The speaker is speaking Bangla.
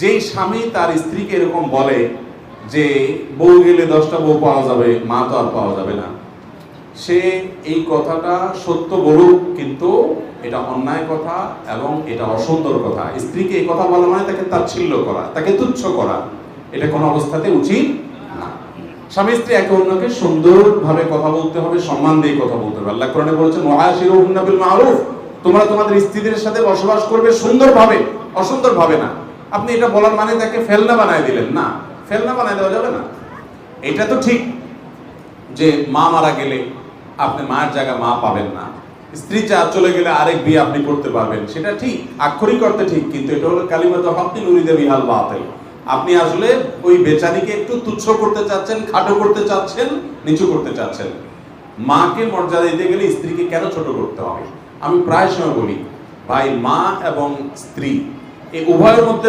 যেই স্বামী তার স্ত্রীকে এরকম বলে যে বউ গেলে 10টা বউ পাওয়া যাবে, মা তো আর পাওয়া যাবে না, সে এই কথাটা সত্য বলুক, কিন্তু এটা অন্যায় কথা এবং এটা অসুন্দর কথা। স্ত্রীকে এই কথা বলা মানে তাকে তাচ্ছিল্য করা, তাকে তুচ্ছ করা, এটা কোনো অবস্থাতে উচিত না। স্বামী স্ত্রী একে অন্যকে সুন্দরভাবে কথা বলতে হবে, সম্মান দিয়ে কথা বলতে হবে। আল্লাহ কোরআনে বলেছেন ওয়াশিরুহুন্না বিল মারুফ, তোমরা তোমাদের স্ত্রীদের সাথে বসবাস করবে সুন্দরভাবে, অসুন্দরভাবে না। আপনি এটা বলার মানে তাকে ফেলনা বানায় দিলেন না, ফেলনা বানায় দেওয়া যাবে না। এটা তো ঠিক যে মা মারা গেলে আপনি মায়ের জায়গায় মা পাবেন না, স্ত্রী চলে গেলে আরেক বিয়ে আপনি করতে পারবেন, সেটা ঠিক, আক্ষরিক অর্থে ঠিক, কিন্তু এটা হলো কালিমাতুল হক্কি নুরিদা বিহাল বাতিল। আপনি আসলে ওই বেচারিকে একটু তুচ্ছ করতে চাচ্ছেন, খাটো করতে চাচ্ছেন, নিচু করতে চাচ্ছেন। মাকে মর্যাদা দিতে গেলে স্ত্রীকে কেন ছোট করতে হবে? আমি প্রায় সময় বলি, ভাই, মা এবং স্ত্রী এই উভয়ের মধ্যে